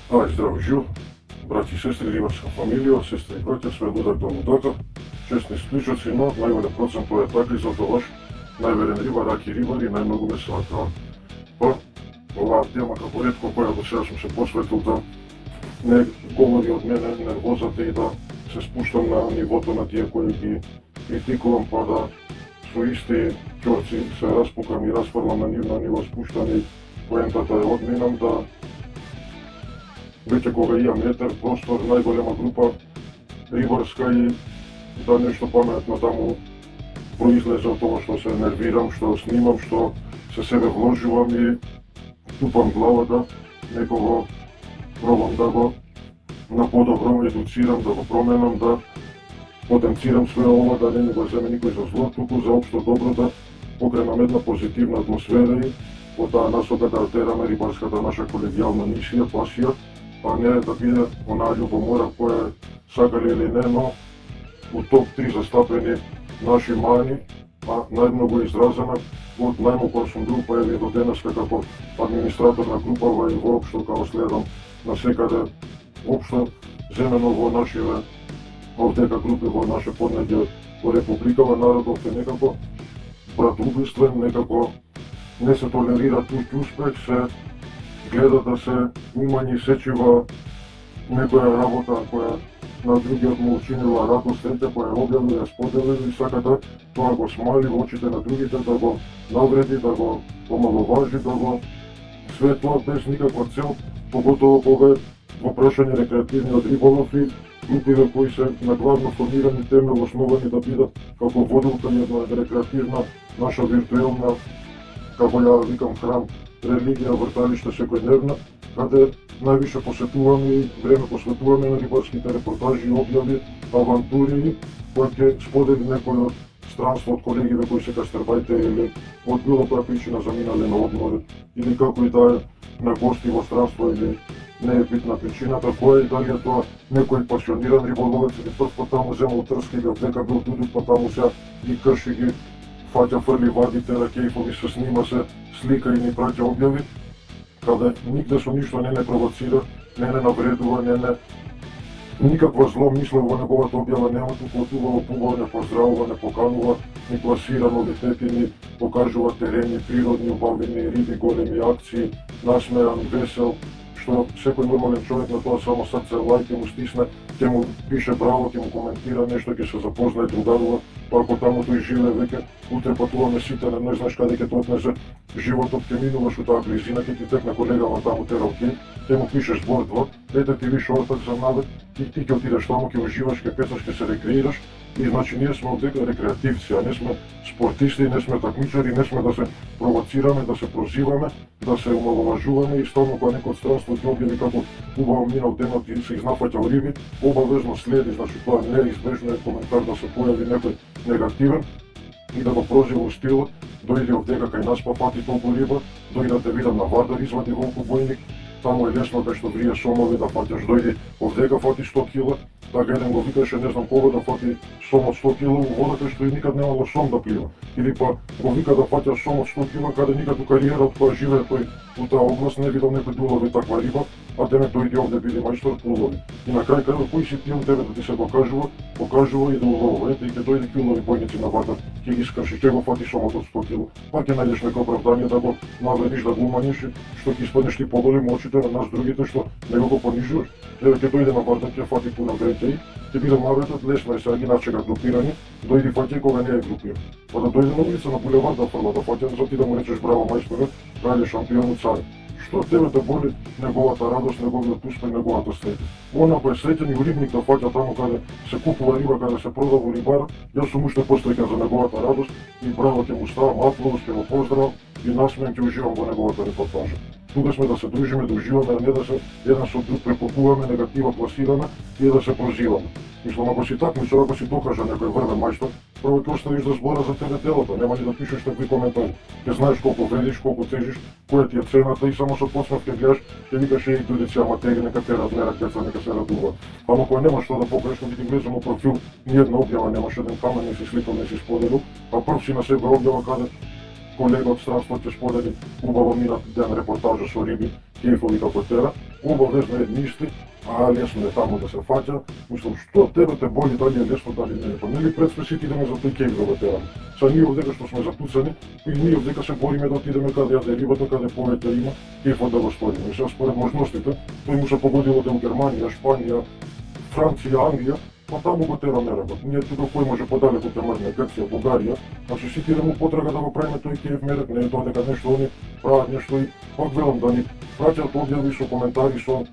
Здраво живо, браќи и сестри, рибарска фамилија, сестри и браќа, све лудак до лудака, честни склучоци, но најголем процент тоа е така и затоа најверен рибар, раки рибари, најмногу ме сакаат. Па, оваа тема како ретко која до сега сум се посветил да не говори од мене нервозата и да се спуштам на нивото на тие кои ги критикувам, па да со исти ќорци се распукам и расфрлам на нивно ниво спуштане. Поентата е одминам да веќе кога имам етер, простор, најголема група рибарска и да нешто паметно таму произлезе од тоа што се нервирам, што снимам, што се себе вложувам и тупам глава да некого пробам да го на подобро едуцирам, да го променам, да потенцирам све ова, да не го земе никој за зло, туку за општо добро да покренам една позитивна атмосфера и во таа насока да тераме рибарската наша колегијална мисија, пасија, а не да биде онаа љубомора која сакали или не, но у топ 3 застапени наши мани, а најмногу изразена од најмокор сум група и до денеска како администратор на групава и воопшто као следам на секаде општо земено во нашиве овдека групи во наше поднеѓе во Републикава. Народот е некако братоубиствен, некако не се толерира туѓ успех, се гледа да се умањи сечива некоја работа која на другиот му учинила радост, која објавил, ја споделил и сака да тоа го смали во очите на другите, да го навреди, да го омаловажи, да го све тоа без никаква цел, поготово кога е во прашање рекреативниот риболов и групиве кои се наглавно формирани, темелно основани да бидат како водилка и една рекреативна наша виртуелна, како ја викам, храм, религија, врталиште секојдневна, каде највише посветуваме и време посветуваме на рибарските репортажи, објави, авантури, кои ќе сподели некој од странство од колегиве кои се кастербајте или од било која причина заминале на одмор, или како и да е на гости во странство, или не е битна причината, која и дали е тоа некој пасиониран риболовец или прв па таму земал трски или одека бил дудук па таму сега ги крши, ги фаќа, фрли вадите на кейфови, се снима, се слика и ни праќа објави, каде нигде со ништо не провоцира, не навредува, никаква зло мисла во неговата објава нема, туку отувало пубаво, не поздравува, не поканува, ни пласира новитети, ни покажува терени, природни, убавени риби, големи акции, насмеан, весел, што секој нормален човек на тоа само срце лајк ќе му стисне, ќе му пише браво, ќе му коментира нешто, ќе се запознае, другарува, па ако таму тој живее веќе, утре патуваме сите, не знаеш каде ќе те отнесе животот, ќе минуваш у таа близина, ќе ти текне колегава таму тералки, ќе му пишеш збор два, ете ти виш ортак за навет, ти ќе отидеш таму, ќе уживаш, ќе пецаш, ќе се рекреираш, и значи ние сме овдека рекреативци, а не сме спортисти, не сме такмичари, не сме да се провоцираме, да се прозиваме, да се омаловажуваме и стално кога некој од странство ќе објави како убаво минал денот и се изнафаќал риби, обавезно следи, значи тоа неизбежно е коментар да се појави некој негативен и да го прозива у стилот, дојде овдека кај нас па фати толку риба, дојде да те видам на Вардар, извади волку бојник, таму е лесно кај што врие сомови да фаќаш, дојде овдека фати 100 кила, така еден го викаше, не знам кога да фати сом од 100 кила у водата што и никад немало сом да плива. Или па го вика да фаќаш сом од 100 кила каде никад у кариерата која живее тој у таа област не видел некој да улови таква риба, а дене дојде овде биде мајстор по улови. И на крај кажа кој си ти у тебе да ти се покажува и да уловува. Ете и ќе дојде ќе улови бојници на Вардар, ќе ги скрши, ќе го фати сомот од 100 кила. Па ќе најдеш некој оправдание да го навредиш, да го уманиш, што ќе испаднеш ти поголем очите на нас другите што него го понижуваш. Еве ќе дојде на Вардар, ќе фати пуна вреќа и ќе биде навредот, лесно е сега ги начека групирани, дојди фаќај кога не е групиран. Па да дојде на улица на булевар да фрла, да фаќа, за ти да му речеш браво мајсторе, крајле шампионот цар. Што тебе да боли неговата радост, неговиот успех, неговата среќа. Она кој е среќен и рибник да фаќа таму каде се купува риба, каде се продава во рибара, јас сум уште посреќен за неговата радост и браво ќе му ставам, аплодус, ќе го поздравам и насмеен ќе уживам во неговата репортажа. Тука сме да се дружиме, да уживаме, а не да се еден со друг препокуваме, негатива пласираме и да се прозиваме. Мислам, ако си такмичар, ако си докажа некој врвен мајстор, прво ќе оставиш да збора за тебе телото, нема ни да пишеш такви коментари. Ќе знаеш колку вредиш, колку тежиш, која ти е цената и само со подсмев ќе гледаш, ќе викаш и дудици, ама теги, нека те размера кеца, нека се радува. Ама кој нема што да покажеш, кога ти влезем у профил, ни една објава немаш, еден камен не си сликал, не си споделил, а прв си на себе објава каде колега од странство ќе сподели убаво минат ден репортажа со риби, кејфови како тера, обавезно едни исти, а лесно е таму да се фаќа. Мислам, што тебе те боли дали е лесно, дали не е. Па нели пред сме сите идеме за тој кејф да го тераме. Са ние овдека што сме запуцани, и ние овдека се бориме да отидеме каде јаде рибата, каде повеќе има, кејфот да го сториме. И сега според можностите, тој му се погодило да у Германија, Шпанија, Франција, Англија, па таму го тера меракот. Ние тука кој може подалеку ќе мрне, Грција, Бугарија, значи сите идеме у потрага да го правиме тој кејф мерак, не е тоа дека нешто они прават нешто и пак велам да ни праќаат објави со коментари, со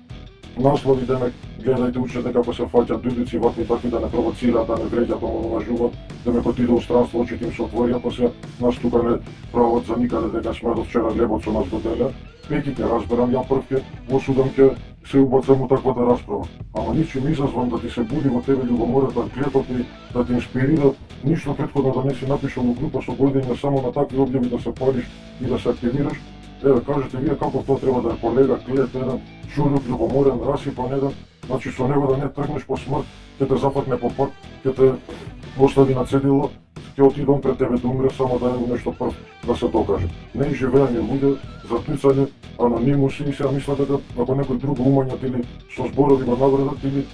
наслови, демек гледајте, учете како се фаќаат дудици, вакви такви, да не провоцираат, да не вреќаат, да омалажуваат, демек отиде у странство, очите им се отворија, па се нас тука не прават за никаде дека сме до вчера лебот со нас го деле. Пеки ќе разберам, ја прв ќе во судам ќе се убацам у таквата расправа. Ама ничим изазвам да ти се буди во тебе љубомората, клетот и да те инспирира, ништо претходно да не си напишал у група со години само на такви објави да се париш и да се активираш. Еве, кажете вие како тоа треба да е колега, клет, еден чудок, љубоморен, расипан еден, значи со него да не тргнеш по смрт, ќе те зафатне по пат, ќе те остави на цедило, ќе отидам пред тебе да умре само да е нешто прв да се докаже. Не живеење луѓе, затуцање, анонимуси и сега мислат дека ако некој друг умањат или со зборови го навредат или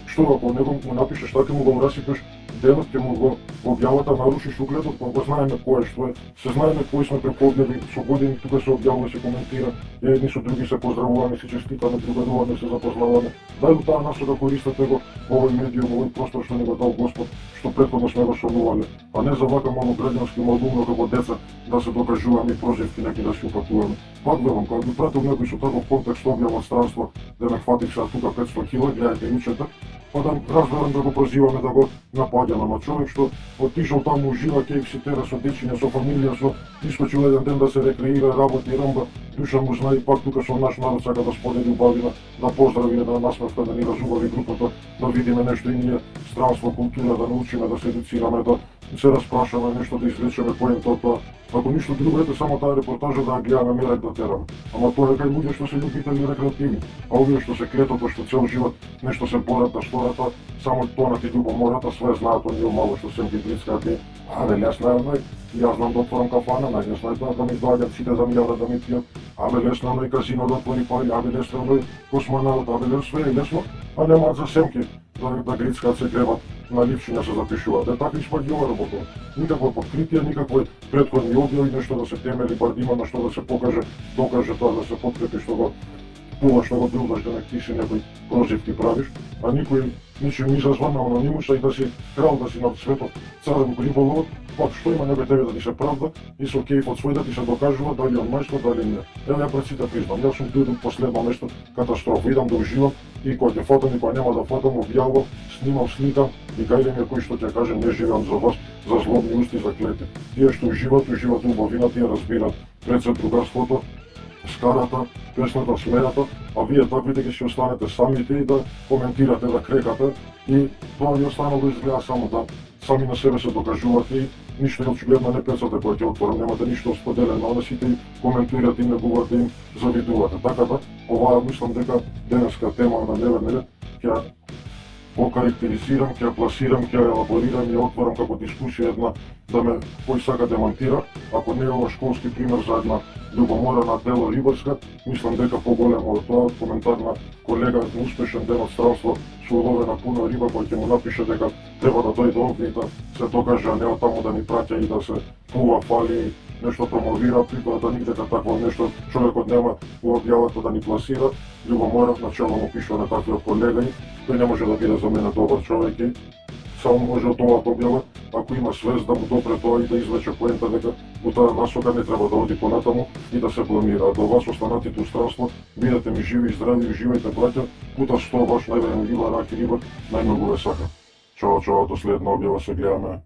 што ако него му напишеш така му го расипеш денот, ќе му го објавата, нарушиш угледот, па го знаеме кој е што е, се знаеме кои сме преку објави, со години тука се објавува, се коментира, едни со други се поздравуваме, се честитаме, другадуваме, се запознаваме. Дај таа насока користете го овој медиум, овој простор што ни го дал Господ, што претходно сме го сонувале, а не за вака мало граѓански малумно како деца да се докажуваме и прозивки неки да си упатуваме. Пак велам, кога ги пратил некој со таков контекст објава од странство, да ме фатих сега тука 500 кила, гледајте и учете, па да разберам да го прозиваме, да го напаѓаме, ама човек што отишол таму ужива, кејф си тера со дечиња, со фамилија, со искочил еден ден да се рекреира, работи, рамба, душа му знае, пак тука со наш народ сака да сподели убавина, да поздрави една насмевка, да ни разубави групата, да видиме нешто и ние странство, култура, да научиме, да се едуцираме, да се распрашаме, нешто да извлечеме поента од тоа. Ако ништо друго, ете само таа репортажа да ја гледаме мерак да тераме. Ама тоа е кај луѓе што се љубители рекреативни, а овие што се клетото, што цел живот нешто се борат да сторат, само тонат и љубомората, све знаат оние мало што се ги блицкаат и лесно е, јас знам да отворам кафана, најлесно е да ми доаѓаат сите да ми јадат, да ми пијат, лесно е казино да отвори пари, лесно е космонаут, све е лесно, а немаат за семки да грицкаат, се гребат, на ливчиња се запишуваат. Е така испаѓа ова работа. Никакво подкритие, никакви претходни објави, нешто да се темели, бар има на што да се покаже, докаже тоа, да се подкрепи што го това што го билдаш, да не ти си некој прозивки правиш, а никој ничим изазван на анонимуса и да си крал, да си на светот царен риболовот, пак што има некој тебе да ти се правда и со кејфот свој да ти се докажува дали он мајстор, дали не. Еве ја пред сите признам, јас сум дојден последно нешто катастрофа, идам да уживам и кога ќе фатам и кога нема да фатам, објавам, снимам, сликам и кај ми кој што ќе каже не живеам за вас, за злобни усти, за клети. Тие што уживат убавината, ја разбират пред се другарството, скарата, песната, смејата, а вие таквите ќе си останете самите и да коментирате, да крекате и тоа ви останало изгледа само да сами на себе се докажувате и ништо очигледно не пецате кој ќе отворам, немате ништо споделено, а сите и коментирате и негувате им завидувате. Така да, оваа мислам дека денеска тема на дневен ред ќе окарактеризирам, ќе пласирам, ќе елаборирам и отворам како дискусија една да ме кој сака демонтира, ако не е ова школски пример за една љубоморена дело рибарска, мислам дека поголемо од тоа коментар на колега на успешен ден од странство со уловена пуна риба кој ќе му напише дека треба да дојде овде и да се докаже, а не од таму да ни праќа и да се пува, фали, нешто промовира, притоа да нигде такво нешто човекот нема у објавата да ни пласира. Љубоморен начелно му пишува на таквиот колега и тој не може да биде за мене добар човек и само може од оваа објава, ако има свест да му допре тоа и да извлече поента дека во таа насока не треба да оди понатаму и да се бламира. А до вас останатите у странство, бидете ми живи и здрави, уживајте браќа, пута 100 ваш најверен рибар, раки рибар, најмногу ве сака. Чао, до следна објава, се гледаме.